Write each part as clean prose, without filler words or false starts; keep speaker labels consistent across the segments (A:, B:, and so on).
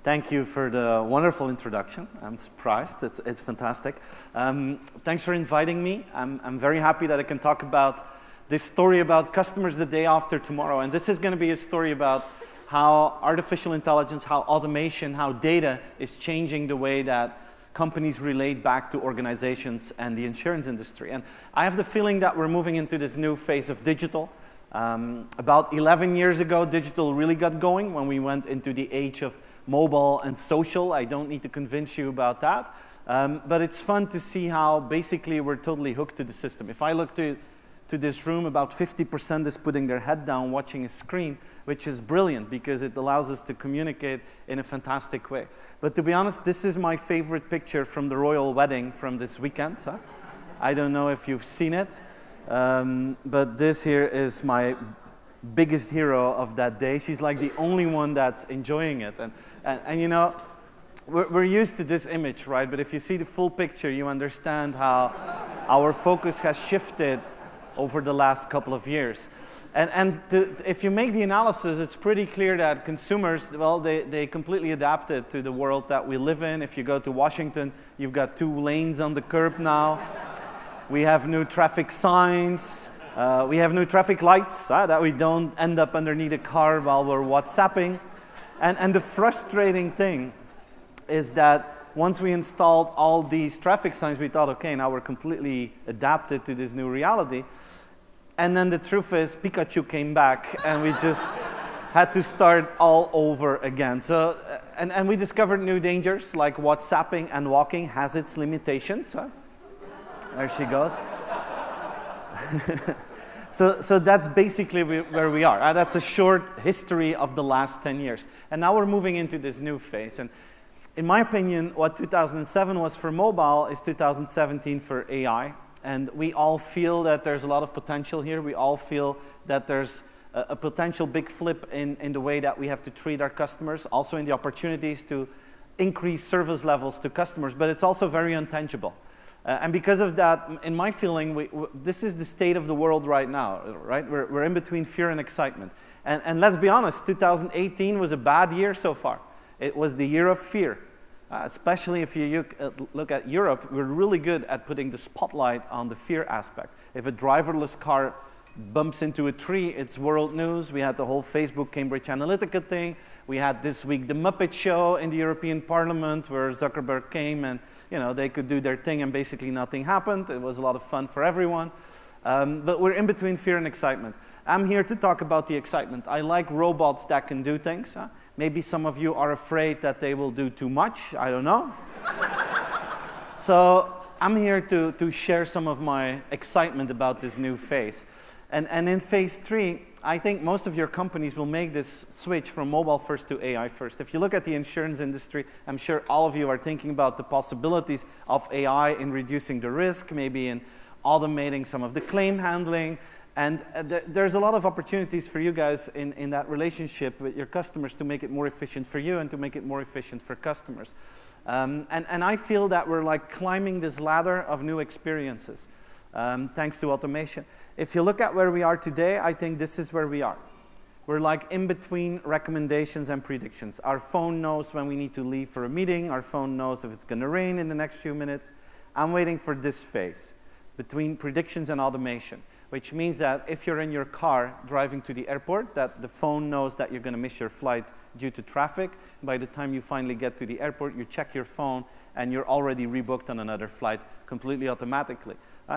A: Thank you for the wonderful introduction. I'm surprised. It's fantastic. Thanks for inviting me. I'm very happy that I can talk about this story about customers the day after tomorrow. And this is going to be a story about how artificial intelligence, how automation, how data is changing the way that companies relate back to organizations and the insurance industry. And I have the feeling that we're moving into this new phase of digital. About 11 years ago, digital really got going when we went into the age of mobile and social. I don't need to convince you about that. But it's fun to see how basically we're totally hooked to the system. If I look to this room, about 50% is putting their head down watching a screen, which is brilliant because it allows us to communicate in a fantastic way. But to be honest, this is my favorite picture from the royal wedding from this weekend. I don't know if you've seen it, but this here is my biggest hero of that day. She's like the only one that's enjoying it. And you know, we're used to this image, right? But if you see the full picture, you understand how our focus has shifted over the last couple of years. If you make the analysis, it's pretty clear that consumers, well, they completely adapted to the world that we live in. If you go to Washington, you've got 2 lanes on the curb now. We have new traffic signs. We have new traffic lights that we don't end up underneath a car while we're WhatsApping. And the frustrating thing is that once we installed all these traffic signs, we thought, okay, now we're completely adapted to this new reality. And then the truth is, Pikachu came back, and we just had to start all over again. So, and we discovered new dangers, like WhatsApping and walking has its limitations. There she goes. So that's basically where we are. That's a short history of the last 10 years. And now we're moving into this new phase. And in my opinion, what 2007 was for mobile is 2017 for AI. And we all feel that there's a lot of potential here. We all feel that there's a potential big flip in the way that we have to treat our customers, also in the opportunities to increase service levels to customers. But it's also very intangible. And because of that, in my feeling, this is the state of the world right now, right? We're in between fear and excitement. And let's be honest, 2018 was a bad year so far. It was the year of fear. Especially if you look at Europe, we're really good at putting the spotlight on the fear aspect. If a driverless car bumps into a tree, it's world news. We had the whole Facebook Cambridge Analytica thing. We had this week the Muppet Show in the European Parliament where Zuckerberg came and they could do their thing and basically nothing happened. It was a lot of fun for everyone. But we're in between fear and excitement. I'm here to talk about the excitement. I like robots that can do things. Maybe some of you are afraid that they will do too much. I don't know. So I'm here to share some of my excitement about this new phase. And in phase 3, I think most of your companies will make this switch from mobile first to AI first. If you look at the insurance industry, I'm sure all of you are thinking about the possibilities of AI in reducing the risk, maybe in automating some of the claim handling. And there's a lot of opportunities for you guys in that relationship with your customers to make it more efficient for you and to make it more efficient for customers. And I feel that we're like climbing this ladder of new experiences thanks to automation. If you look at where we are today, I think this is where we are. We're like in between recommendations and predictions. Our phone knows when we need to leave for a meeting. Our phone knows if it's going to rain in the next few minutes. I'm waiting for this phase between predictions and automation, which means that if you're in your car driving to the airport, that the phone knows that you're going to miss your flight due to traffic. By the time you finally get to the airport, you check your phone, and you're already rebooked on another flight completely automatically.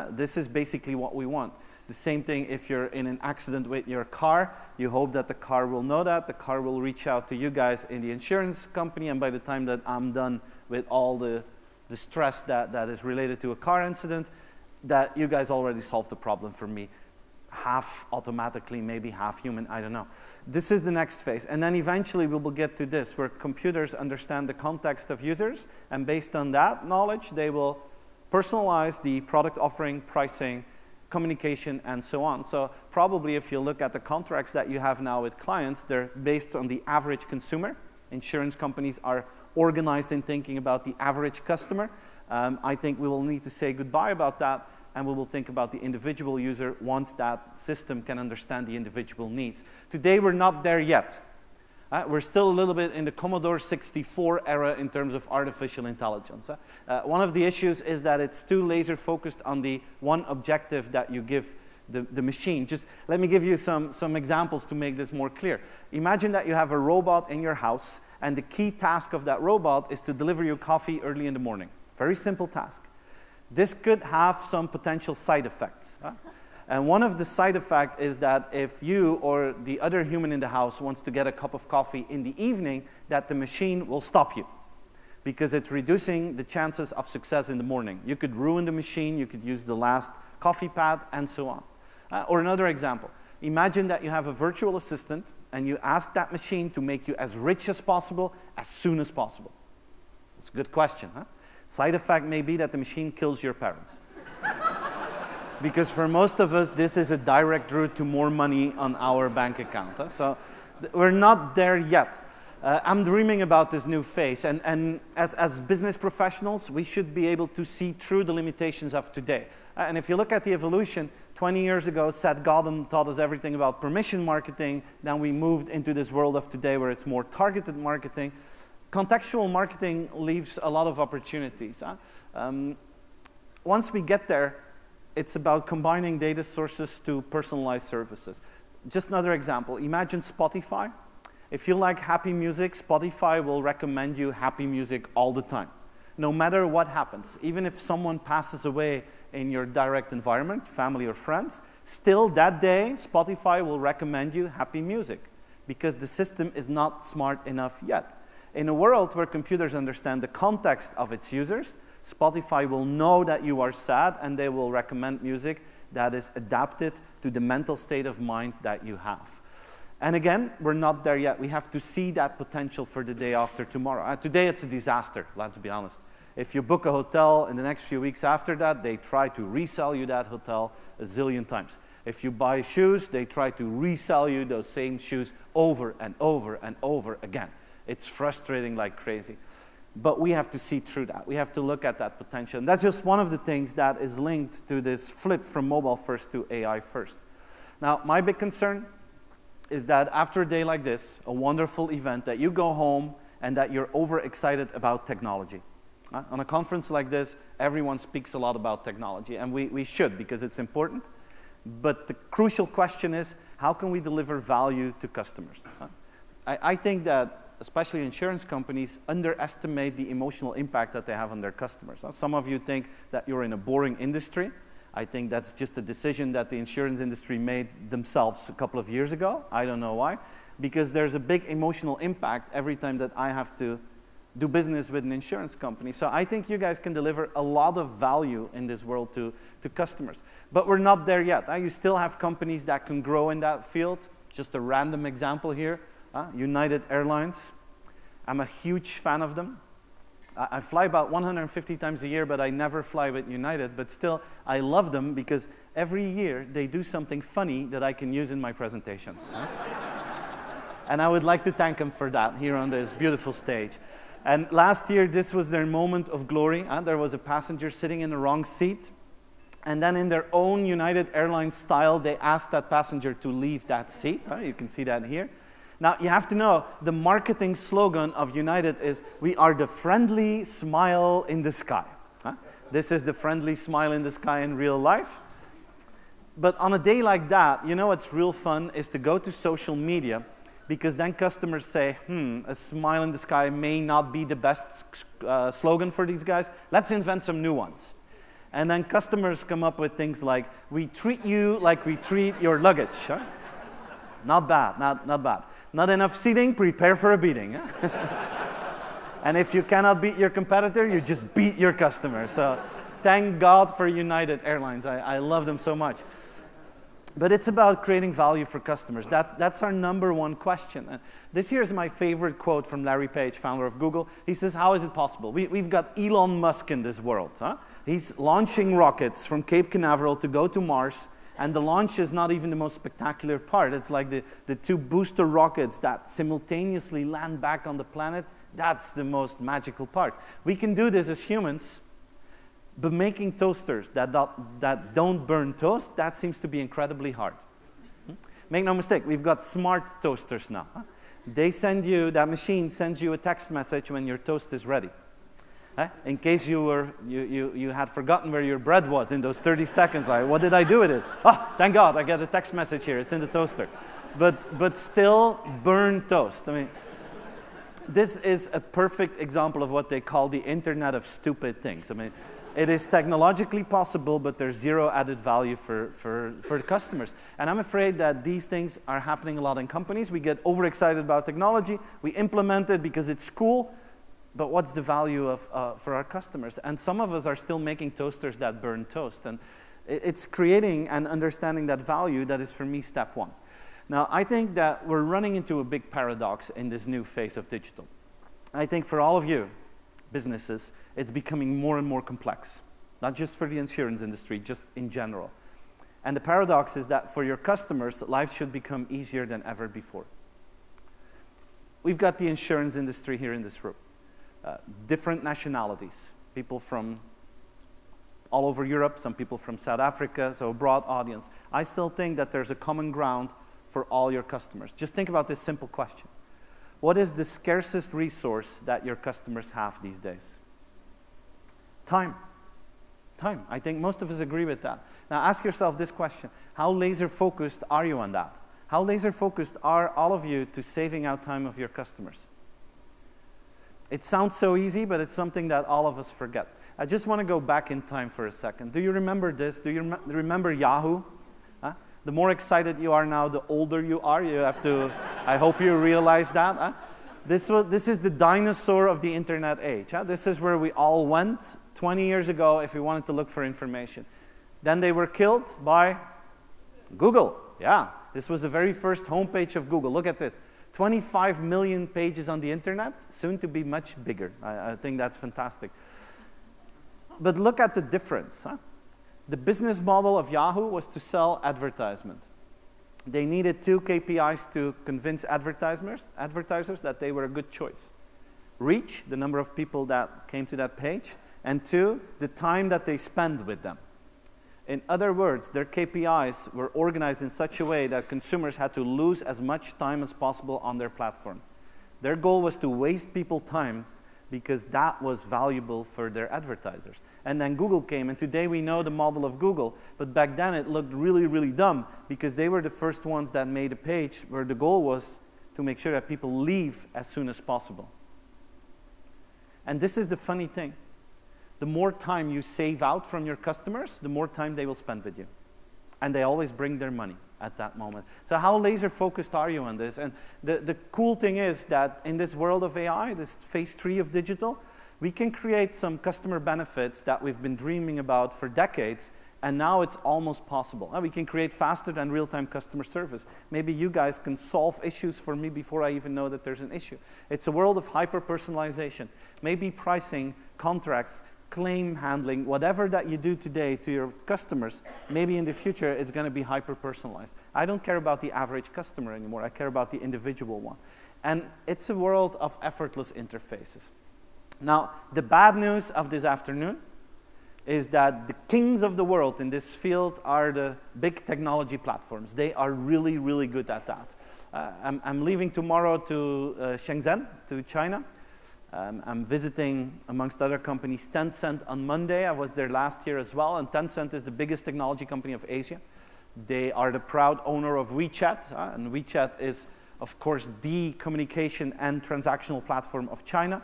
A: This is basically what we want. The same thing if you're in an accident with your car. You hope that the car will know that. The car will reach out to you guys in the insurance company, and by the time that I'm done with all the stress that is related to a car incident, that you guys already solved the problem for me. Half automatically, maybe half human, I don't know. This is the next phase. And then eventually we will get to this, where computers understand the context of users, and based on that knowledge, they will personalize the product offering, pricing, communication, and so on. So probably if you look at the contracts that you have now with clients, they're based on the average consumer. Insurance companies are organized in thinking about the average customer. I think we will need to say goodbye about that, and we will think about the individual user once that system can understand the individual needs. Today, we're not there yet. We're still a little bit in the Commodore 64 era in terms of artificial intelligence. One of the issues is that it's too laser focused on the one objective that you give the machine. Just let me give you some examples to make this more clear. Imagine that you have a robot in your house, and the key task of that robot is to deliver you coffee early in the morning. Very simple task. This could have some potential side effects. And one of the side effects is that if you or the other human in the house wants to get a cup of coffee in the evening, that the machine will stop you, because it's reducing the chances of success in the morning. You could ruin the machine, you could use the last coffee pad, and so on. Or another example. Imagine that you have a virtual assistant, and you ask that machine to make you as rich as possible, as soon as possible. It's a good question, huh? Side effect may be that the machine kills your parents. Because for most of us, this is a direct route to more money on our bank account. Huh? So we're not there yet. I'm dreaming about this new phase. And as business professionals, we should be able to see through the limitations of today. And if you look at the evolution, 20 years ago, Seth Godin taught us everything about permission marketing. Then we moved into this world of today where it's more targeted marketing. Contextual marketing leaves a lot of opportunities. Once we get there, it's about combining data sources to personalized services. Just another example. Imagine Spotify. If you like happy music, Spotify will recommend you happy music all the time, no matter what happens. Even if someone passes away in your direct environment, family or friends, still that day, Spotify will recommend you happy music, because the system is not smart enough yet. In a world where computers understand the context of its users, Spotify will know that you are sad, and they will recommend music that is adapted to the mental state of mind that you have. And again, we're not there yet. We have to see that potential for the day after tomorrow. Today, it's a disaster, let's be honest. If you book a hotel in the next few weeks after that, they try to resell you that hotel a zillion times. If you buy shoes, they try to resell you those same shoes over and over and over again. It's frustrating like crazy. But we have to see through that. We have to look at that potential. And that's just one of the things that is linked to this flip from mobile first to AI first. Now, my big concern is that after a day like this, a wonderful event, that you go home and that you're overexcited about technology. On a conference like this, everyone speaks a lot about technology, and we should, because it's important. But the crucial question is, how can we deliver value to customers? I think that especially insurance companies underestimate the emotional impact that they have on their customers. Some of you think that you're in a boring industry. I think that's just a decision that the insurance industry made themselves a couple of years ago. I don't know why. Because there's a big emotional impact every time that I have to do business with an insurance company. So I think you guys can deliver a lot of value in this world to customers. But we're not there yet. You still have companies that can grow in that field. Just a random example here. United Airlines. I'm a huge fan of them. I fly about 150 times a year, but I never fly with United. But still, I love them because every year they do something funny that I can use in my presentations. And I would like to thank them for that here on this beautiful stage. And last year, this was their moment of glory. There was a passenger sitting in the wrong seat. And then in their own United Airlines style, they asked that passenger to leave that seat. You can see that here. Now, you have to know, the marketing slogan of United is, we are the friendly smile in the sky. This is the friendly smile in the sky in real life. But on a day like that, you know what's real fun is to go to social media, because then customers say, a smile in the sky may not be the best slogan for these guys. Let's invent some new ones. And then customers come up with things like, we treat you like we treat your luggage. Not bad, not bad. Not enough seating, prepare for a beating. And if you cannot beat your competitor, you just beat your customer. So thank God for United Airlines. I love them so much. But it's about creating value for customers. That's our #1 question. This here is my favorite quote from Larry Page, founder of Google. He says, how is it possible? We've got Elon Musk in this world. He's launching rockets from Cape Canaveral to go to Mars. And the launch is not even the most spectacular part. It's like the 2 booster rockets that simultaneously land back on the planet. That's the most magical part. We can do this as humans, but making toasters that don't burn toast, that seems to be incredibly hard. Make no mistake, we've got smart toasters now. They send you, that machine sends you a text message when your toast is ready. In case you had forgotten where your bread was in those 30 seconds, like, what did I do with it? Ah, thank God, I get a text message here, it's in the toaster. But still, burn toast. I mean, this is a perfect example of what they call the Internet of stupid things. I mean, it is technologically possible, but there's zero added value for the customers. And I'm afraid that these things are happening a lot in companies. We get overexcited about technology, we implement it because it's cool, but what's the value for our customers? And some of us are still making toasters that burn toast. And it's creating and understanding that value that is, for me, step one. Now, I think that we're running into a big paradox in this new phase of digital. I think for all of you, businesses, it's becoming more and more complex. Not just for the insurance industry, just in general. And the paradox is that for your customers, life should become easier than ever before. We've got the insurance industry here in this room. Different nationalities, people from all over Europe, some people from South Africa, so a broad audience. I still think that there's a common ground for all your customers. Just think about this simple question. What is the scarcest resource that your customers have these days? Time. Time. I think most of us agree with that. Now ask yourself this question. How laser focused are you on that? How laser focused are all of you to saving out time of your customers? It sounds so easy, but it's something that all of us forget. I just want to go back in time for a second. Do you remember this? Do you remember Yahoo? Huh? The more excited you are now, the older you are. You have to, I hope you realize that. Huh? This is the dinosaur of the internet age. Huh? This is where we all went 20 years ago if we wanted to look for information. Then they were killed by Google. Yeah, this was the very first homepage of Google. Look at this. 25 million pages on the internet, soon to be much bigger. I think that's fantastic. But look at the difference. Huh? The business model of Yahoo was to sell advertisement. They needed 2 KPIs to convince advertisers that they were a good choice. Reach, the number of people that came to that page, and 2, the time that they spend with them. In other words, their KPIs were organized in such a way that consumers had to lose as much time as possible on their platform. Their goal was to waste people's time because that was valuable for their advertisers. And then Google came, and today we know the model of Google, but back then it looked really, really dumb because they were the first ones that made a page where the goal was to make sure that people leave as soon as possible. And this is the funny thing. The more time you save out from your customers, the more time they will spend with you. And they always bring their money at that moment. So how laser focused are you on this? And the cool thing is that in this world of AI, this phase 3 of digital, we can create some customer benefits that we've been dreaming about for decades, and now it's almost possible. We can create faster than real-time customer service. Maybe you guys can solve issues for me before I even know that there's an issue. It's a world of hyper-personalization. Maybe pricing, contracts, claim handling, whatever that you do today to your customers, maybe in the future it's going to be hyper-personalized. I don't care about the average customer anymore. I care about the individual one. And it's a world of effortless interfaces. Now, the bad news of this afternoon is that the kings of the world in this field are the big technology platforms. They are really, really good at that. I'm leaving tomorrow to Shenzhen, to China. I'm visiting, amongst other companies, Tencent on Monday. I was there last year as well, and Tencent is the biggest technology company of Asia. They are the proud owner of WeChat, and WeChat is, of course, the communication and transactional platform of China.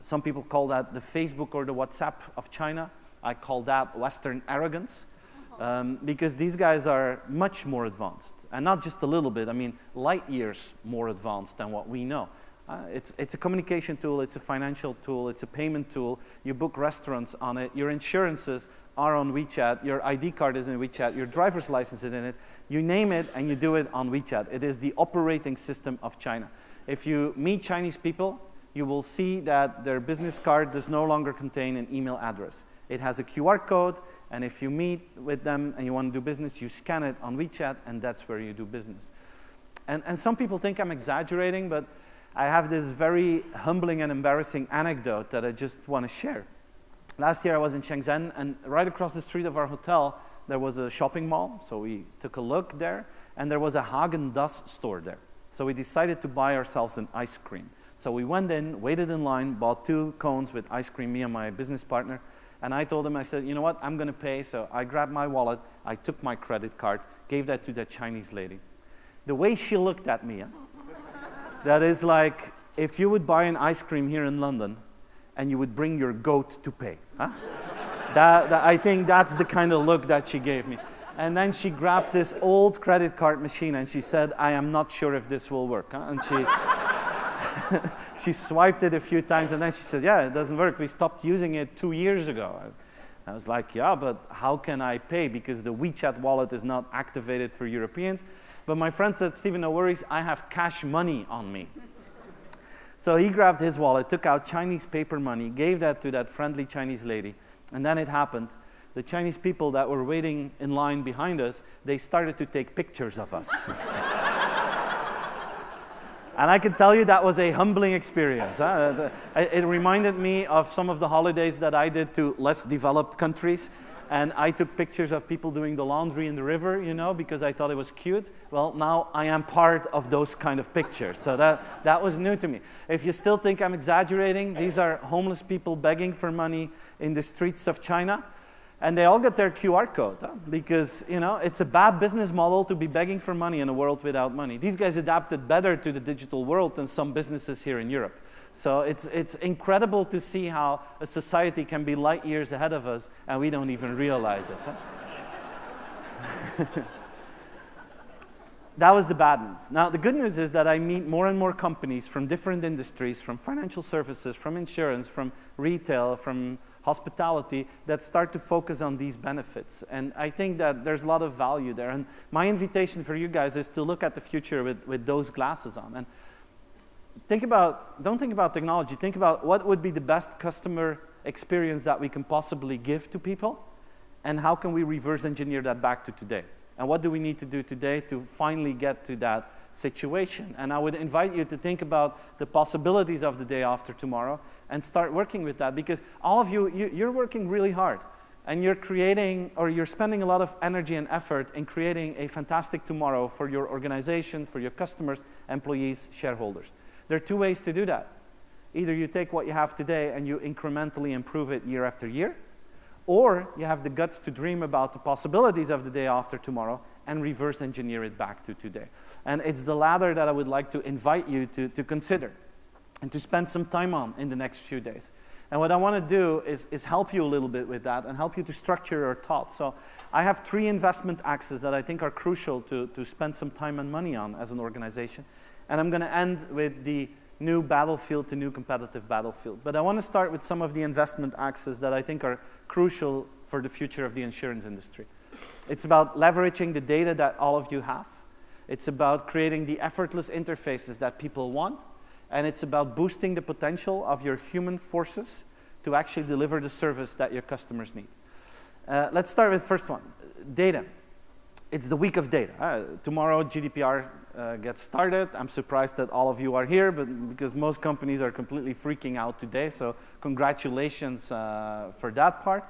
A: Some people call that the Facebook or the WhatsApp of China. I call that Western arrogance, because these guys are much more advanced, and not just a little bit. I mean, light years more advanced than what we know. It's a communication tool, it's a financial tool, it's a payment tool. You book restaurants on it, your insurances are on WeChat, your ID card is in WeChat, your driver's license is in it. You name it and you do it on WeChat. It is the operating system of China. If you meet Chinese people, you will see that their business card does no longer contain an email address. It has a QR code, and if you meet with them and you want to do business, you scan it on WeChat, and that's where you do business. And some people think I'm exaggerating, but I have this very humbling and embarrassing anecdote that I just want to share. Last year I was in Shenzhen, and right across the street of our hotel there was a shopping mall, so we took a look there, and there was a Häagen-Dazs store there. So we decided to buy ourselves an ice cream. So we went in, waited in line, bought 2 cones with ice cream, me and my business partner. And I told him, I said, you know what, I'm going to pay. So I grabbed my wallet, I took my credit card, gave that to that Chinese lady. The way she looked at me, that is like if you would buy an ice cream here in London and you would bring your goat to pay. Huh? I think that's the kind of look that she gave me. And then she grabbed this old credit card machine and she said, I am not sure if this will work. Huh? And she swiped it a few times and then she said, yeah, it doesn't work. We stopped using it 2 years ago. I was like, yeah, but how can I pay? Because the WeChat wallet is not activated for Europeans. But my friend said, Steven, no worries, I have cash money on me. So he grabbed his wallet, took out Chinese paper money, gave that to that friendly Chinese lady. And then it happened. The Chinese people that were waiting in line behind us, they started to take pictures of us. And I can tell you that was a humbling experience. It reminded me of some of the holidays that I did to less developed countries. And I took pictures of people doing the laundry in the river, you know, because I thought it was cute. Well, now I am part of those kind of pictures. So that was new to me. If you still think I'm exaggerating, these are homeless people begging for money in the streets of China. And they all got their QR code, because, you know, it's a bad business model to be begging for money in a world without money. These guys adapted better to the digital world than some businesses here in Europe. So it's incredible to see how a society can be light years ahead of us and we don't even realize it. That was the bad news. Now, the good news is that I meet more and more companies from different industries, from financial services, from insurance, from retail, from hospitality, that start to focus on these benefits. And I think that there's a lot of value there. And my invitation for you guys is to look at the future with those glasses on. And don't think about technology. Think about what would be the best customer experience that we can possibly give to people, and how can we reverse engineer that back to today? And what do we need to do today to finally get to that situation? And I would invite you to think about the possibilities of the day after tomorrow and start working with that, because all of you're working really hard and you're creating, or you're spending a lot of energy and effort in creating a fantastic tomorrow for your organization, for your customers, employees, shareholders. There are 2 ways to do that. Either you take what you have today and you incrementally improve it year after year, or you have the guts to dream about the possibilities of the day after tomorrow and reverse engineer it back to today. And it's the latter that I would like to invite you to consider and to spend some time on in the next few days. And what I want to do is help you a little bit with that and help you to structure your thoughts. So I have 3 investment axes that I think are crucial to spend some time and money on as an organization. And I'm going to end with the new battlefield to new competitive battlefield. But I want to start with some of the investment axes that I think are crucial for the future of the insurance industry. It's about leveraging the data that all of you have. It's about creating the effortless interfaces that people want. And it's about boosting the potential of your human forces to actually deliver the service that your customers need. Let's start with the first one, data. It's the week of data. Tomorrow, GDPR gets started. I'm surprised that all of you are here, but because most companies are completely freaking out today, so congratulations for that part.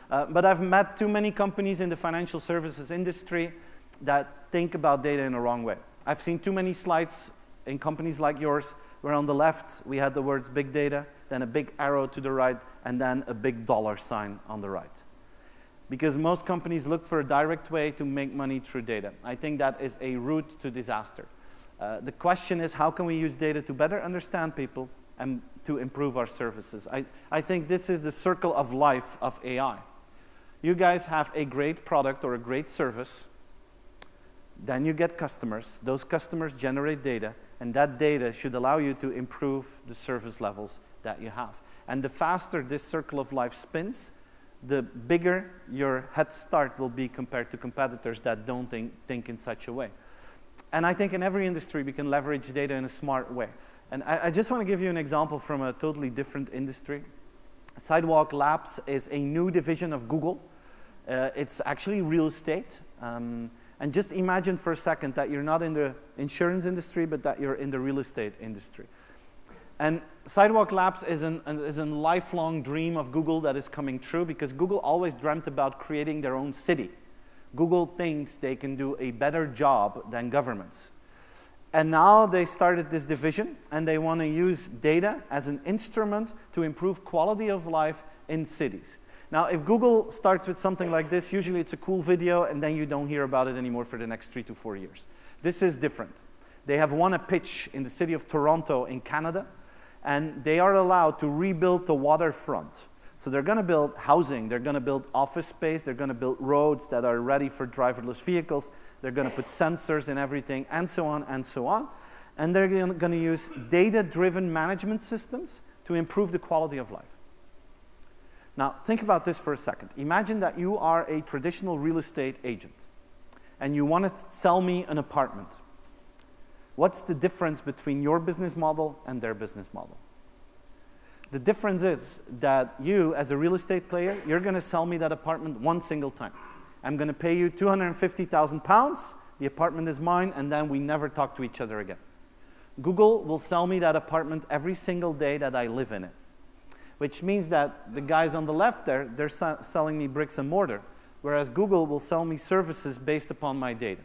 A: But I've met too many companies in the financial services industry that think about data in a wrong way. I've seen too many slides in companies like yours where on the left we had the words big data, then a big arrow to the right, and then a big dollar sign on the right. Because most companies look for a direct way to make money through data. I think that is a route to disaster. The question is, how can we use data to better understand people and to improve our services? I think this is the circle of life of AI. You guys have a great product or a great service, then you get customers. Those customers generate data, and that data should allow you to improve the service levels that you have. And the faster this circle of life spins, the bigger your head start will be compared to competitors that don't think in such a way. And I think in every industry we can leverage data in a smart way. And I just want to give you an example from a totally different industry. Sidewalk Labs is a new division of Google. It's actually real estate. And just imagine for a second that you're not in the insurance industry, but that you're in the real estate industry. And Sidewalk Labs is a lifelong dream of Google that is coming true, because Google always dreamt about creating their own city. Google thinks they can do a better job than governments. And now they started this division, and they want to use data as an instrument to improve quality of life in cities. Now, if Google starts with something like this, usually it's a cool video, and then you don't hear about it anymore for the next 3 to 4 years. This is different. They have won a pitch in the city of Toronto in Canada, and they are allowed to rebuild the waterfront. So they're going to build housing, they're going to build office space, they're going to build roads that are ready for driverless vehicles, they're going to put sensors in everything, and so on and so on. And they're going to use data-driven management systems to improve the quality of life. Now, think about this for a second. Imagine that you are a traditional real estate agent, and you want to sell me an apartment. What's the difference between your business model and their business model? The difference is that you, as a real estate player, you're going to sell me that apartment one single time. I'm going to pay you £250,000, the apartment is mine, and then we never talk to each other again. Google will sell me that apartment every single day that I live in it, which means that the guys on the left there, they're selling me bricks and mortar, whereas Google will sell me services based upon my data,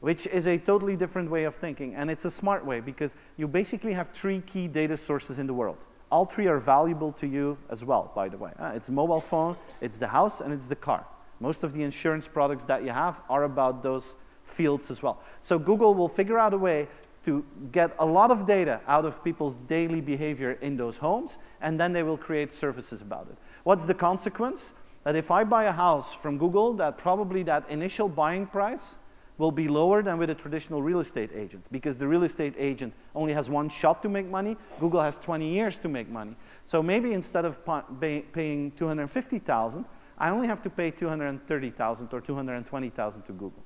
A: which is a totally different way of thinking, and it's a smart way because you basically have 3 key data sources in the world. All 3 are valuable to you as well, by the way. It's a mobile phone, it's the house, and it's the car. Most of the insurance products that you have are about those fields as well. So Google will figure out a way to get a lot of data out of people's daily behavior in those homes, and then they will create services about it. What's the consequence? That if I buy a house from Google, that probably that initial buying price will be lower than with a traditional real estate agent, because the real estate agent only has one shot to make money. Google has 20 years to make money. So maybe instead of paying $250,000, I only have to pay $230,000 or $220,000 to Google.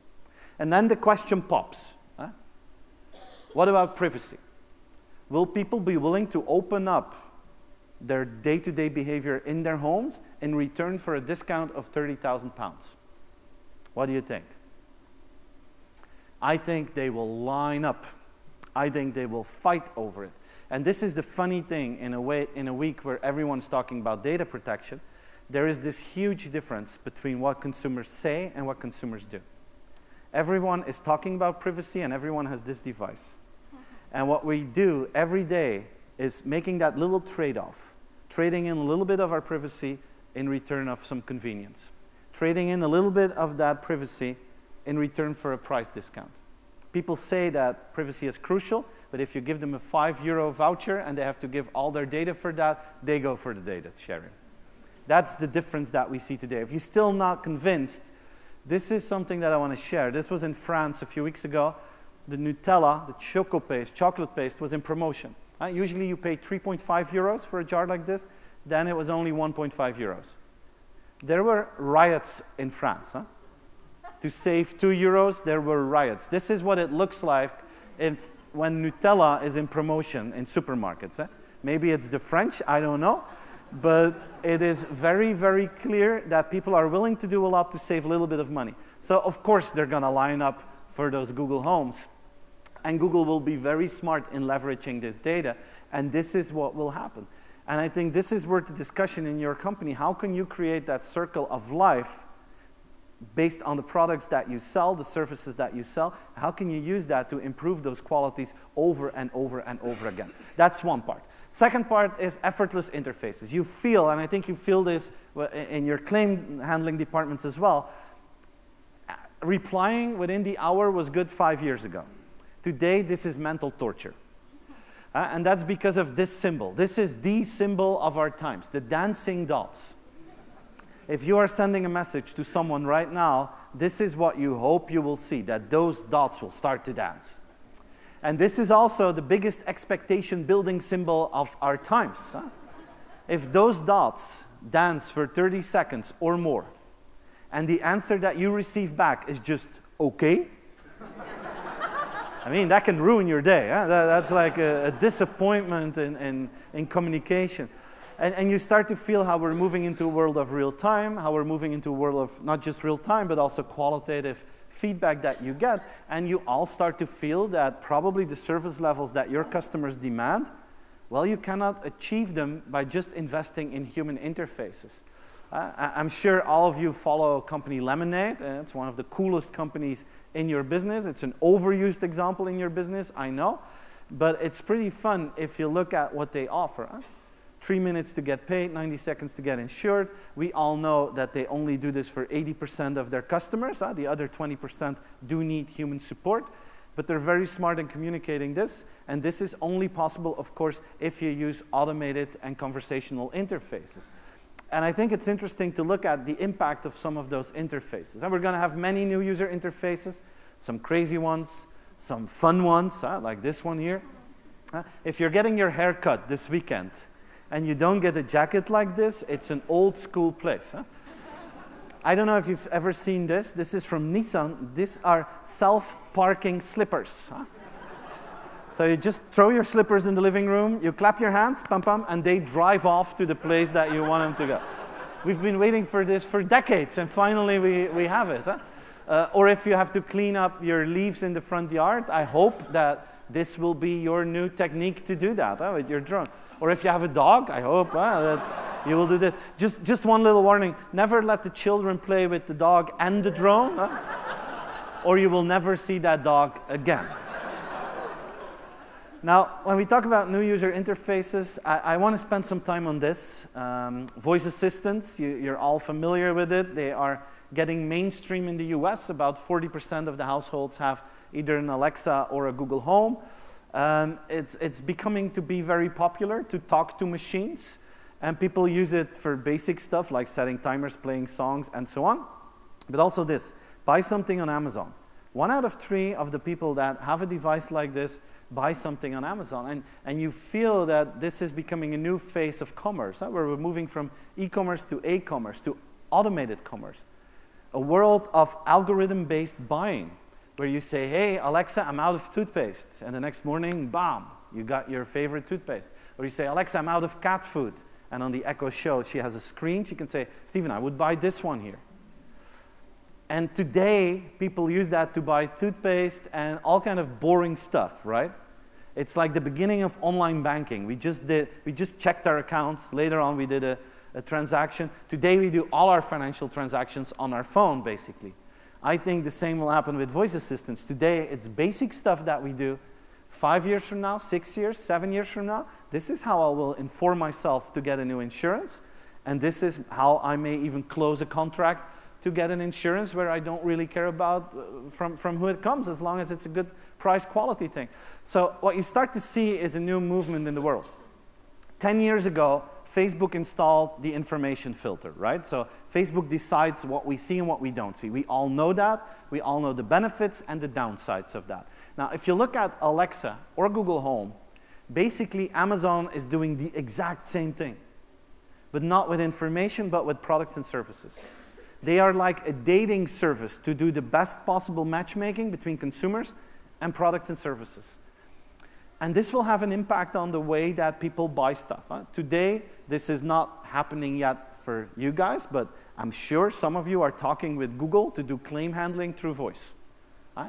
A: And then the question pops. What about privacy? Will people be willing to open up their day-to-day behavior in their homes in return for a discount of £30,000? What do you think? I think they will line up. I think they will fight over it. And this is the funny thing in a week where everyone's talking about data protection. There is this huge difference between what consumers say and what consumers do. Everyone is talking about privacy and everyone has this device. And what we do every day is making that little trade-off, trading in a little bit of our privacy in return of some convenience, trading in a little bit of that privacy in return for a price discount. People say that privacy is crucial, but if you give them a €5 voucher and they have to give all their data for that, they go for the data sharing. That's the difference that we see today. If you're still not convinced, this is something that I want to share. This was in France a few weeks ago. The Nutella, the choco paste, chocolate paste, was in promotion. Usually you pay 3.5 euros for a jar like this. Then it was only 1.5 euros. There were riots in France. To save 2 euros, there were riots. This is what it looks like when Nutella is in promotion in supermarkets. Maybe it's the French, I don't know. But it is very, very clear that people are willing to do a lot to save a little bit of money. So, of course, they're going to line up for those Google Homes. And Google will be very smart in leveraging this data. And this is what will happen. And I think this is worth the discussion in your company. How can you create that circle of life based on the products that you sell, the services that you sell? How can you use that to improve those qualities over and over and over again? That's one part. Second part is effortless interfaces. You feel, and I think you feel this in your claim handling departments as well, replying within the hour was good 5 years ago. Today, this is mental torture. And that's because of this symbol. This is the symbol of our times, the dancing dots. If you are sending a message to someone right now, this is what you hope you will see, that those dots will start to dance. And this is also the biggest expectation building symbol of our times. If those dots dance for 30 seconds or more, and the answer that you receive back is just okay, I mean, that can ruin your day. That's like a disappointment in communication. And you start to feel how we're moving into a world of real time, how we're moving into a world of not just real time, but also qualitative feedback that you get. And you all start to feel that probably the service levels that your customers demand, well, you cannot achieve them by just investing in human interfaces. I'm sure all of you follow company Lemonade, and it's one of the coolest companies in your business. It's an overused example in your business, I know. But it's pretty fun if you look at what they offer. 3 minutes to get paid, 90 seconds to get insured. We all know that they only do this for 80% of their customers. The other 20% do need human support. But they're very smart in communicating this. And this is only possible, of course, if you use automated and conversational interfaces. And I think it's interesting to look at the impact of some of those interfaces. And we're going to have many new user interfaces, some crazy ones, some fun ones, like this one here. If you're getting your hair cut this weekend and you don't get a jacket like this, it's an old school place. I don't know if you've ever seen this. This is from Nissan. These are self-parking slippers. So you just throw your slippers in the living room, you clap your hands, pam pam, and they drive off to the place that you want them to go. We've been waiting for this for decades, and finally we have it. Or if you have to clean up your leaves in the front yard, I hope that this will be your new technique to do that with your drone. Or if you have a dog, I hope that you will do this. Just one little warning, never let the children play with the dog and the drone, or you will never see that dog again. Now, when we talk about new user interfaces, I want to spend some time on this. Voice assistants, you're all familiar with it. They are getting mainstream in the US. About 40% of the households have either an Alexa or a Google Home. It's becoming to be very popular to talk to machines. And people use it for basic stuff like setting timers, playing songs, and so on. But also this, buy something on Amazon. 1 out of 3 of the people that have a device like this buy something on Amazon. And you feel that this is becoming a new phase of commerce, where we're moving from e-commerce to a-commerce, to automated commerce. A world of algorithm-based buying, where you say, hey, Alexa, I'm out of toothpaste. And the next morning, bam, you got your favorite toothpaste. Or you say, Alexa, I'm out of cat food. And on the Echo Show, she has a screen. She can say, Steven, I would buy this one here. And today, people use that to buy toothpaste and all kind of boring stuff, right? It's like the beginning of online banking. We just checked our accounts. Later on, we did a transaction. Today, we do all our financial transactions on our phone, basically. I think the same will happen with voice assistants. Today, it's basic stuff that we do. 5 years from now, 6 years, 7 years from now, this is how I will inform myself to get a new insurance. And this is how I may even close a contract to get an insurance where I don't really care about from who it comes, as long as it's a good price quality thing. So what you start to see is a new movement in the world. 10 years ago, Facebook installed the information filter, right? So Facebook decides what we see and what we don't see. We all know that. We all know the benefits and the downsides of that. Now, if you look at Alexa or Google Home, basically Amazon is doing the exact same thing, but not with information, but with products and services. They are like a dating service to do the best possible matchmaking between consumers and products and services. And this will have an impact on the way that people buy stuff. Today, this is not happening yet for you guys, but I'm sure some of you are talking with Google to do claim handling through voice.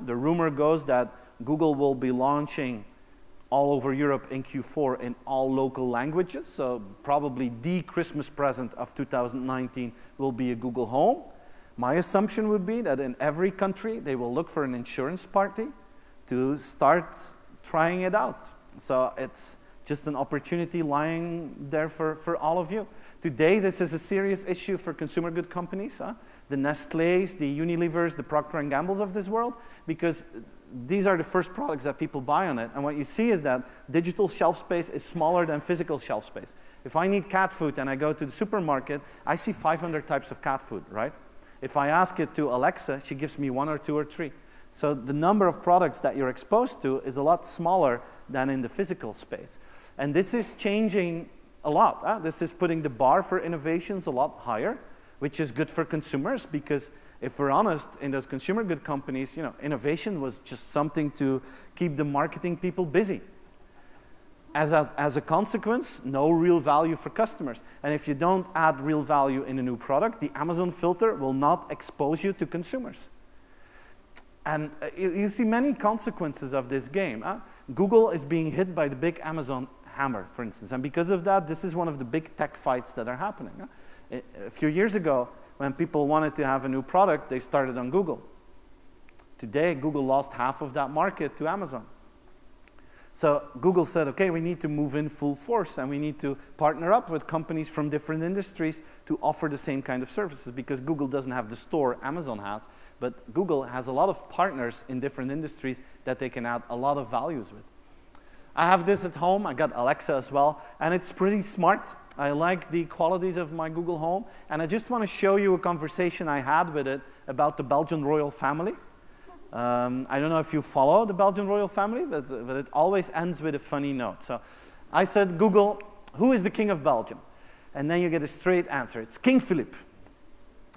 A: The rumor goes that Google will be launching all over Europe in Q4 in all local languages, so probably the Christmas present of 2019 will be a Google Home. My assumption would be that in every country they will look for an insurance party to start trying it out. So it's just an opportunity lying there for all of you. Today, this is a serious issue for consumer good companies, the Nestlés, the Unilevers, the Procter & Gambles of this world, because these are the first products that people buy on it. And what you see is that digital shelf space is smaller than physical shelf space. If I need cat food and I go to the supermarket, I see 500 types of cat food, right? If I ask it to Alexa, she gives me 1 or 2 or 3. So the number of products that you're exposed to is a lot smaller than in the physical space. And this is changing a lot. This is putting the bar for innovations a lot higher, which is good for consumers, because if we're honest, in those consumer good companies, innovation was just something to keep the marketing people busy. As a consequence, no real value for customers. And if you don't add real value in a new product, the Amazon filter will not expose you to consumers. And you see many consequences of this game. Google is being hit by the big Amazon hammer, for instance. And because of that, this is one of the big tech fights that are happening. A few years ago, when people wanted to have a new product, they started on Google. Today, Google lost half of that market to Amazon. So Google said, okay, we need to move in full force, and we need to partner up with companies from different industries to offer the same kind of services, because Google doesn't have the store Amazon has, but Google has a lot of partners in different industries that they can add a lot of values with. I have this at home. I got Alexa as well, and it's pretty smart. I like the qualities of my Google Home, and I just want to show you a conversation I had with it about the Belgian royal family. I don't know if you follow the Belgian royal family, but it always ends with a funny note. So I said, Google, who is the king of Belgium? And then you get a straight answer. It's King Philippe.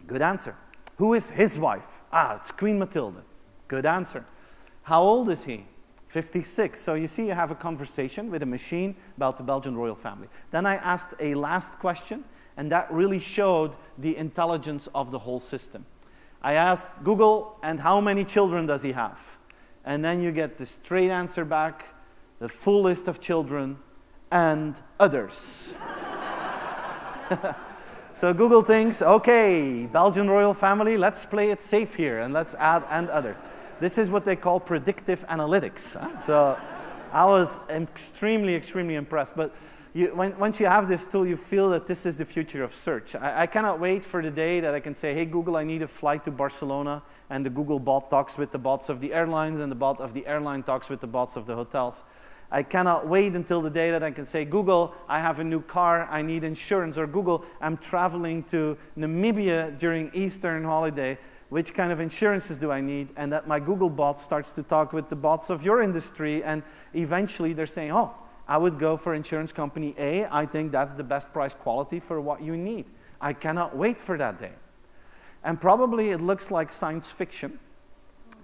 A: Good answer. Who is his wife? Ah, it's Queen Mathilde. Good answer. How old is he? 56. So you see, you have a conversation with a machine about the Belgian royal family. Then I asked a last question, and that really showed the intelligence of the whole system. I asked Google, and how many children does he have? And then you get the straight answer back, the full list of children, and others. So Google thinks, okay, Belgian royal family, let's play it safe here, and let's add and other. This is what they call predictive analytics. So I was extremely, extremely impressed. But once you have this tool, you feel that this is the future of search. I cannot wait for the day that I can say, hey, Google, I need a flight to Barcelona, and the Google bot talks with the bots of the airlines, and the bot of the airline talks with the bots of the hotels. I cannot wait until the day that I can say, Google, I have a new car, I need insurance, or Google, I'm traveling to Namibia during Eastern holiday. Which kind of insurances do I need? And that my Google bot starts to talk with the bots of your industry, and eventually they're saying, oh, I would go for insurance company A. I think that's the best price quality for what you need. I cannot wait for that day. And probably it looks like science fiction,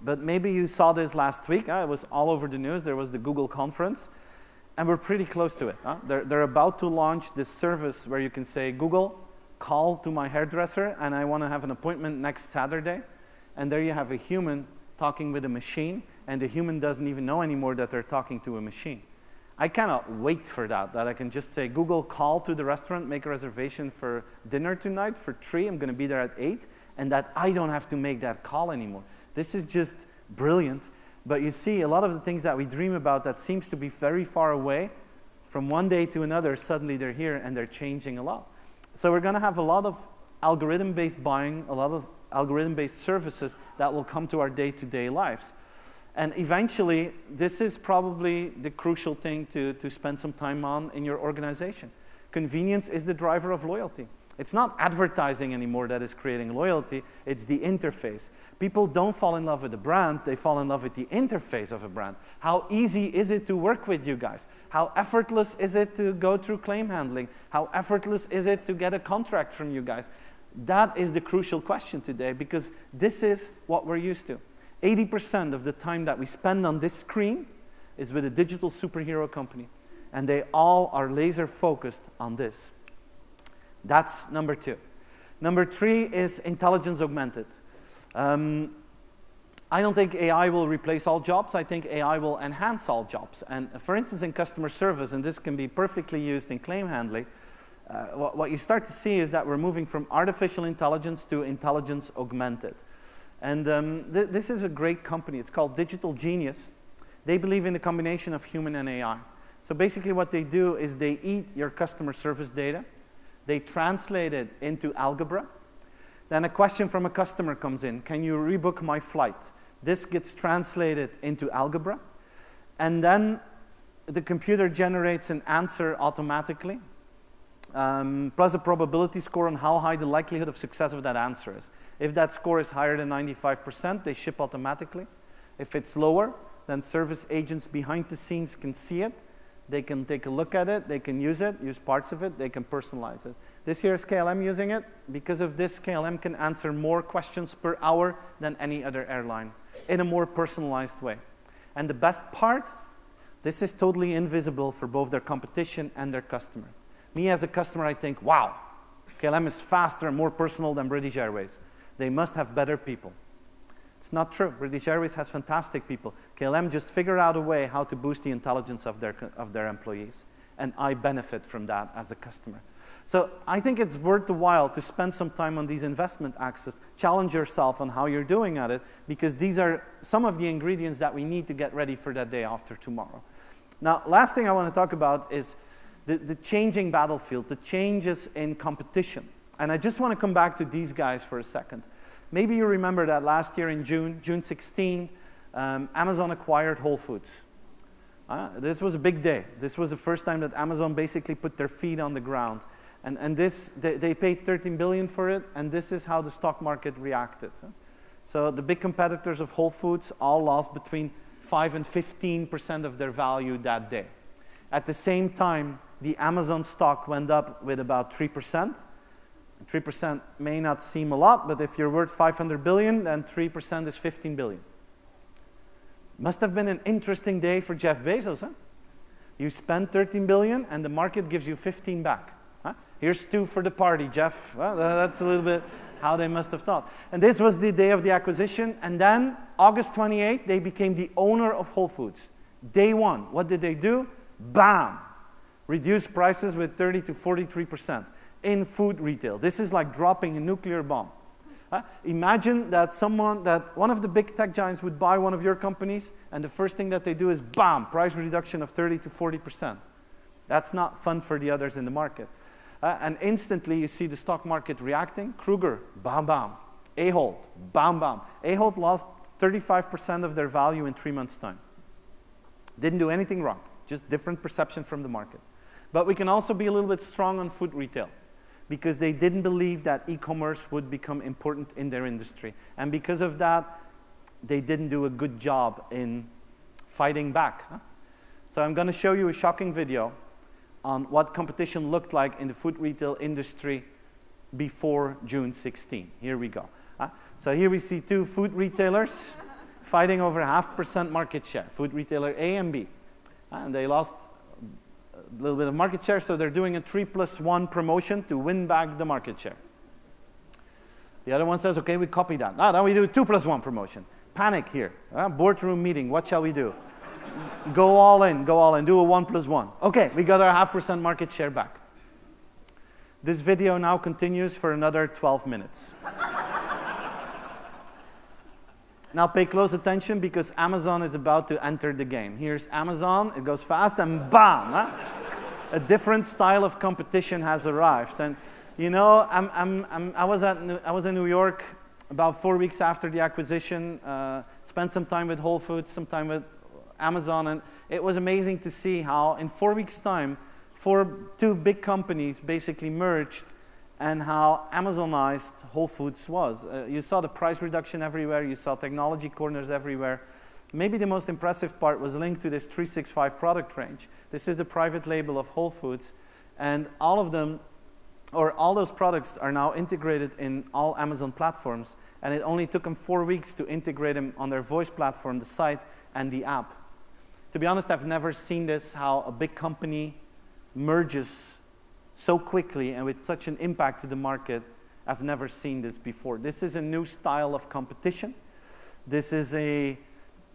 A: but maybe you saw this last week. It was all over the news. There was the Google conference, and we're pretty close to it. They're about to launch this service where you can say, Google, call to my hairdresser, and I want to have an appointment next Saturday. And there you have a human talking with a machine, and the human doesn't even know anymore that they're talking to a machine. I cannot wait for that I can just say, Google, call to the restaurant, make a reservation for dinner tonight for 3, I'm going to be there at 8, and that I don't have to make that call anymore. This is just brilliant. But you see, a lot of the things that we dream about that seems to be very far away, from one day to another, suddenly they're here and they're changing a lot. So we're going to have a lot of algorithm-based buying, a lot of algorithm-based services that will come to our day-to-day lives. And eventually, this is probably the crucial thing to spend some time on in your organization. Convenience is the driver of loyalty. It's not advertising anymore that is creating loyalty, it's the interface. People don't fall in love with the brand, they fall in love with the interface of a brand. How easy is it to work with you guys? How effortless is it to go through claim handling? How effortless is it to get a contract from you guys? That is the crucial question today, because this is what we're used to. 80% of the time that we spend on this screen is with a digital superhero company, and they all are laser focused on this. That's number 2. Number 3 is intelligence augmented. I don't think AI will replace all jobs. I think AI will enhance all jobs. And for instance, in customer service, and this can be perfectly used in claim handling, what you start to see is that we're moving from artificial intelligence to intelligence augmented. And this is a great company. It's called Digital Genius. They believe in the combination of human and AI. So basically what they do is they eat your customer service data. They translate it into algebra. Then a question from a customer comes in. Can you rebook my flight? This gets translated into algebra. And then the computer generates an answer automatically, plus a probability score on how high the likelihood of success of that answer is. If that score is higher than 95%, they ship automatically. If it's lower, then service agents behind the scenes can see it. They can take a look at it, they can use parts of it, they can personalize it. This year is KLM using it. Because of this, KLM can answer more questions per hour than any other airline in a more personalized way. And the best part, this is totally invisible for both their competition and their customer. Me as a customer, I think, wow, KLM is faster and more personal than British Airways. They must have better people. It's not true. British Airways has fantastic people. KLM just figured out a way how to boost the intelligence of their employees. and I benefit from that as a customer. So I think it's worth the while to spend some time on these investment axes, challenge yourself on how you're doing at it, because these are some of the ingredients that we need to get ready for that day after tomorrow. Now, last thing I want to talk about is the changing battlefield, the changes in competition. And I just want to come back to these guys for a second. Maybe you remember that last year in June 16, Amazon acquired Whole Foods. This was a big day. This was the first time that Amazon basically put their feet on the ground. And they paid $13 billion for it, and this is how the stock market reacted. So the big competitors of Whole Foods all lost between 5 and 15% of their value that day. At the same time, the Amazon stock went up with about 3%. 3% may not seem a lot, but if you're worth 500 billion, then 3% is 15 billion. Must have been an interesting day for Jeff Bezos, huh? You spend 13 billion and the market gives you 15 back. Huh? Here's 2 for the party, Jeff. Well, that's a little bit how they must have thought. And this was the day of the acquisition, and then August 28th, they became the owner of Whole Foods. Day one, what did they do? Bam! Reduced prices with 30 to 43%. In food retail. This is like dropping a nuclear bomb. Imagine that one of the big tech giants would buy one of your companies, and the first thing that they do is, bam, price reduction of 30 to 40%. That's not fun for the others in the market. And instantly you see the stock market reacting. Kruger, bam, bam. Ahold, bam, bam. Ahold lost 35% of their value in 3 months' time. Didn't do anything wrong, just different perception from the market. But we can also be a little bit strong on food retail, because they didn't believe that e-commerce would become important in their industry. And because of that, they didn't do a good job in fighting back. So I'm going to show you a shocking video on what competition looked like in the food retail industry before June 16. Here we go. So here we see 2 food retailers fighting over 0.5% market share, food retailer A and B. And they lost a little bit of market share, so they're doing a 3+1 promotion to win back the market share. The other one says, okay, we copy that. Now we do a 2+1 promotion. Panic here. Boardroom meeting, what shall we do? Go all in, do a 1+1. Okay, we got our 0.5% market share back. This video now continues for another 12 minutes. Now pay close attention, because Amazon is about to enter the game. Here's Amazon, it goes fast, and bam! A different style of competition has arrived. And you know, I was in New York about 4 weeks after the acquisition, spent some time with Whole Foods, some time with Amazon, and it was amazing to see how in 4 weeks' time, 2 big companies basically merged, and how Amazonized Whole Foods was. You saw the price reduction everywhere, you saw technology corners everywhere. Maybe the most impressive part was linked to this 365 product range. This is the private label of Whole Foods, and all of them, or all those products, are now integrated in all Amazon platforms, and it only took them 4 weeks to integrate them on their voice platform, the site, and the app. To be honest, I've never seen this, how a big company merges so quickly and with such an impact to the market. I've never seen this before. This is a new style of competition. This is a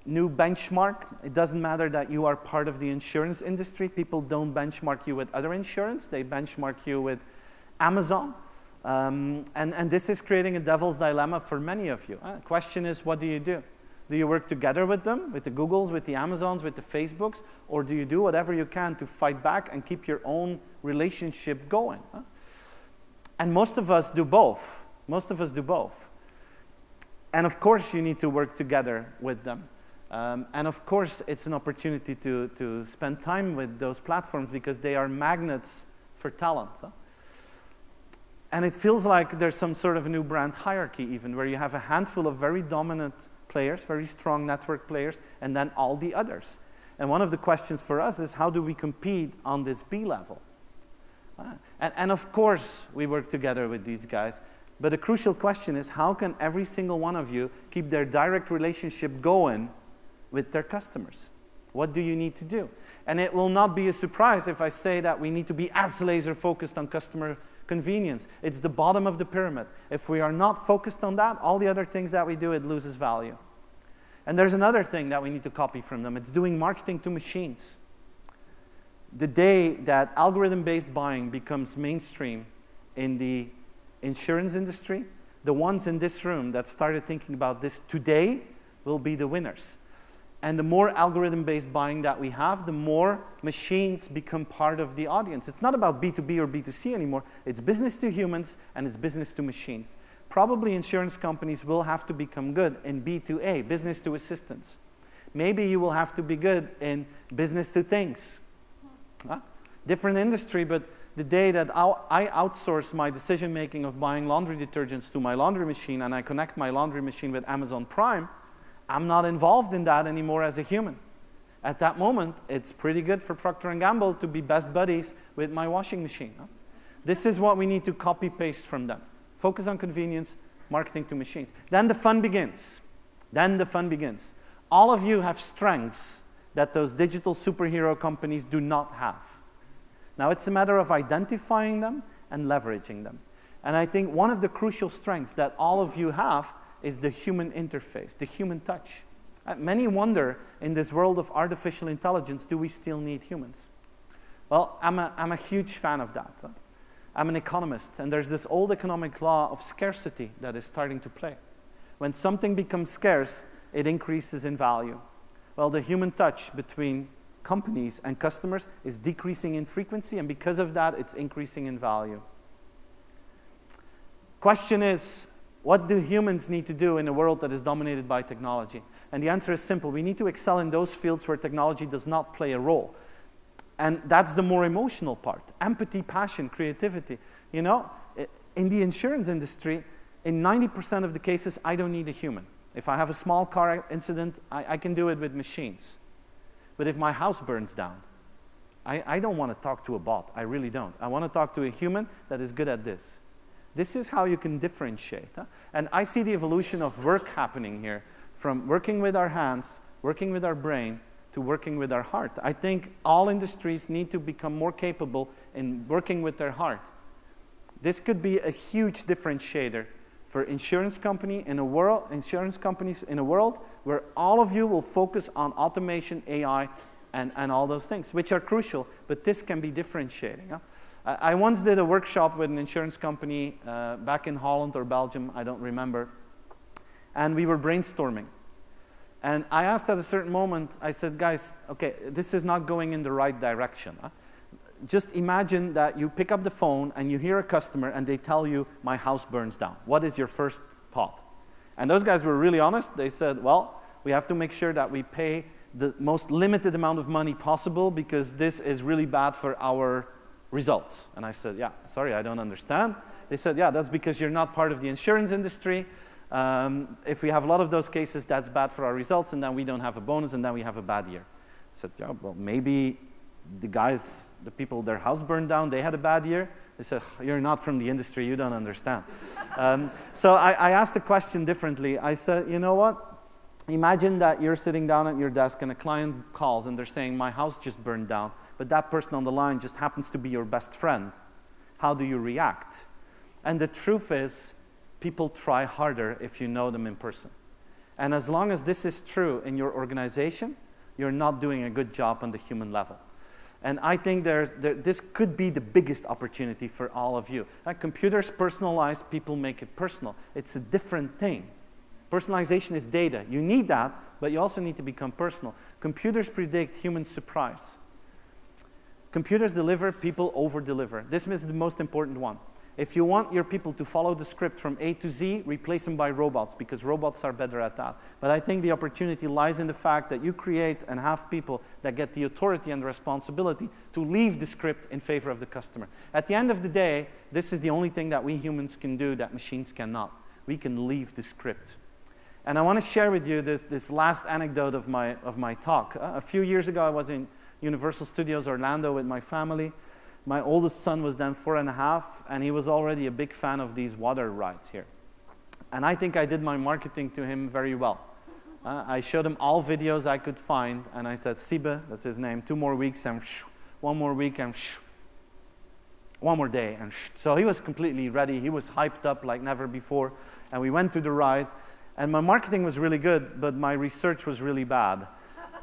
A: new benchmark. It doesn't matter that you are part of the insurance industry. People don't benchmark you with other insurance. They benchmark you with Amazon. And this is creating a devil's dilemma for many of you. The question is, what do you do? Do you work together with them, with the Googles, with the Amazons, with the Facebooks, or do you do whatever you can to fight back and keep your own relationship going? And most of us do both. Most of us do both. And of course, you need to work together with them. And of course, it's an opportunity to spend time with those platforms, because they are magnets for talent. And it feels like there's some sort of a new brand hierarchy even, where you have a handful of very dominant players, very strong network players, and then all the others. And one of the questions for us is, how do we compete on this B level? And of course, we work together with these guys. But the crucial question is, how can every single one of you keep their direct relationship going with their customers? What do you need to do? And it will not be a surprise if I say that we need to be as laser focused on customer convenience. It's the bottom of the pyramid. If we are not focused on that, all the other things that we do, it loses value. And there's another thing that we need to copy from them. It's doing marketing to machines. the day that algorithm-based buying becomes mainstream in the insurance industry, the ones in this room that started thinking about this today will be the winners. And the more algorithm-based buying that we have, the more machines become part of the audience. It's not about B2B or B2C anymore. It's business to humans and it's business to machines. Probably insurance companies will have to become good in B2A, business to assistants. Maybe you will have to be good in business to things. Different industry, but the day that I outsource my decision-making of buying laundry detergents to my laundry machine and I connect my laundry machine with Amazon Prime, I'm not involved in that anymore as a human. At that moment, it's pretty good for Procter & Gamble to be best buddies with my washing machine. This is what we need to copy-paste from them. Focus on convenience, marketing to machines. Then the fun begins. Then the fun begins. All of you have strengths that those digital superhero companies do not have. Now, it's a matter of identifying them and leveraging them. And I think one of the crucial strengths that all of you have is the human interface, the human touch. Many wonder, in this world of artificial intelligence, do we still need humans? Well, I'm a huge fan of that. I'm an economist, and there's this old economic law of scarcity that is starting to play. When something becomes scarce, it increases in value. Well, the human touch between companies and customers is decreasing in frequency, and because of that, it's increasing in value. Question is, what do humans need to do in a world that is dominated by technology? And the answer is simple. We need to excel in those fields where technology does not play a role. And that's the more emotional part. Empathy, passion, creativity. You know, in the insurance industry, in 90% of the cases, I don't need a human. If I have a small car incident, I can do it with machines. But if my house burns down, I don't want to talk to a bot. I really don't. I want to talk to a human that is good at this. This is how you can differentiate. And I see the evolution of work happening here, from working with our hands, working with our brain, to working with our heart. I think all industries need to become more capable in working with their heart. This could be a huge differentiator for insurance companies in a world where all of you will focus on automation, AI, and all those things, which are crucial, but this can be differentiating. I once did a workshop with an insurance company back in Holland or Belgium, I don't remember, and we were brainstorming. And I asked at a certain moment, I said, guys, okay, this is not going in the right direction. Just imagine that you pick up the phone and you hear a customer and they tell you, my house burns down. What is your first thought? And those guys were really honest. They said, well, we have to make sure that we pay the most limited amount of money possible because this is really bad for our results. And I said, yeah, sorry, I don't understand. They said, yeah, that's because you're not part of the insurance industry. If we have a lot of those cases, that's bad for our results, and then we don't have a bonus, and then we have a bad year. I said, yeah, well, maybe the people, their house burned down, they had a bad year. They said, you're not from the industry, you don't understand. So I asked the question differently. I said, you know what? Imagine that you're sitting down at your desk and a client calls and they're saying, my house just burned down, but that person on the line just happens to be your best friend. How do you react? And the truth is, people try harder if you know them in person. And as long as this is true in your organization, you're not doing a good job on the human level. And I think this could be the biggest opportunity for all of you. Computers personalize, people make it personal. It's a different thing. Personalization is data. You need that, but you also need to become personal. Computers predict, humans surprise. Computers deliver, people over-deliver. This is the most important one. If you want your people to follow the script from A to Z, replace them by robots, because robots are better at that. But I think the opportunity lies in the fact that you create and have people that get the authority and the responsibility to leave the script in favor of the customer. At the end of the day, this is the only thing that we humans can do that machines cannot. We can leave the script. And I want to share with you this last anecdote of my talk. A few years ago, I was in Universal Studios Orlando with my family. My oldest son was then 4.5, and he was already a big fan of these water rides here. And I think I did my marketing to him very well. I showed him all videos I could find, and I said, Sibe, that's his name, 2 more weeks, and 1 more week, and 1 more day. And so he was completely ready. He was hyped up like never before. And we went to the ride. And my marketing was really good, but my research was really bad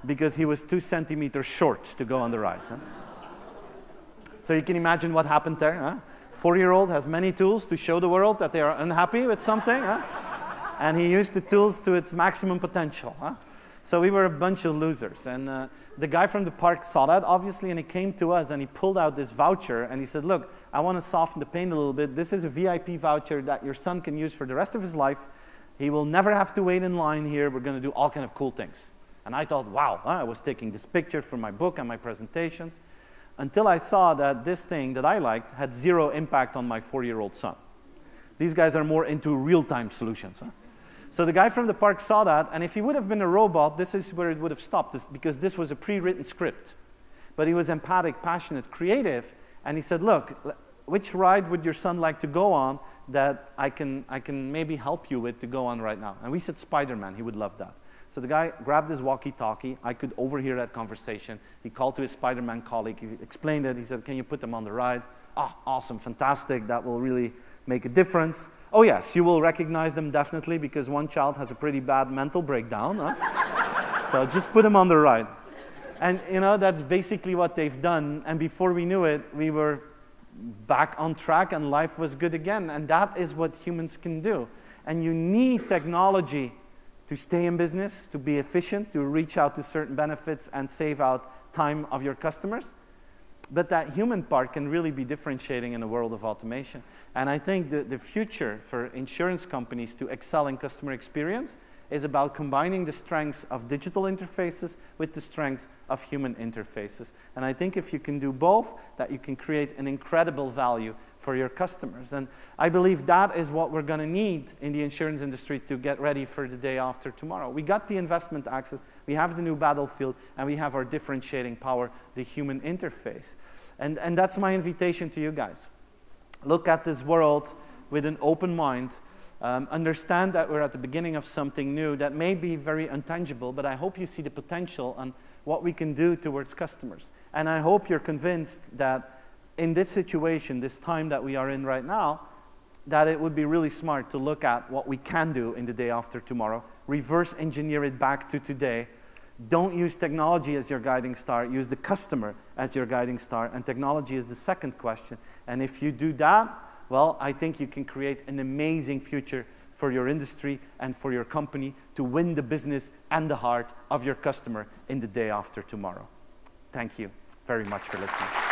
A: because he was 2 centimeters short to go on the ride. So you can imagine what happened there. Huh? 4-year-old has many tools to show the world that they are unhappy with something. Huh? And he used the tools to its maximum potential. Huh? So we were a bunch of losers. And the guy from the park saw that, obviously, and he came to us and he pulled out this voucher and he said, look, I want to soften the pain a little bit. This is a VIP voucher that your son can use for the rest of his life. He will never have to wait in line here. We're going to do all kind of cool things. And I thought, wow, I was taking this picture for my book and my presentations until I saw that this thing that I liked had 0 impact on my 4-year-old son. These guys are more into real-time solutions. Huh? So the guy from the park saw that, and if he would have been a robot, this is where it would have stopped, because this was a pre-written script. But he was empathic, passionate, creative, and he said, look, which ride would your son like to go on that I can maybe help you with to go on right now? And we said Spider-Man, he would love that. So the guy grabbed his walkie-talkie. I could overhear that conversation. He called to his Spider-Man colleague. He explained it. He said, can you put them on the ride? Ah, awesome, fantastic. That will really make a difference. Oh, yes, you will recognize them definitely because one child has a pretty bad mental breakdown. Huh? So just put them on the ride. And, you know, that's basically what they've done. And before we knew it, we were back on track and life was good again. And that is what humans can do. And you need technology to stay in business, to be efficient, to reach out to certain benefits and save out time of your customers. But that human part can really be differentiating in a world of automation. And I think the future for insurance companies to excel in customer experience is about combining the strengths of digital interfaces with the strengths of human interfaces. And I think if you can do both, that you can create an incredible value for your customers. And I believe that is what we're going to need in the insurance industry to get ready for the day after tomorrow. We got the investment access, we have the new battlefield, and we have our differentiating power, the human interface. And that's my invitation to you guys. Look at this world with an open mind. Understand that we're at the beginning of something new that may be very intangible, but I hope you see the potential on what we can do towards customers. And I hope you're convinced that in this situation, this time that we are in right now, that it would be really smart to look at what we can do in the day after tomorrow, reverse engineer it back to today. Don't use technology as your guiding star, use the customer as your guiding star, and technology is the second question. And if you do that, well, I think you can create an amazing future for your industry and for your company to win the business and the heart of your customer in the day after tomorrow. Thank you very much for listening.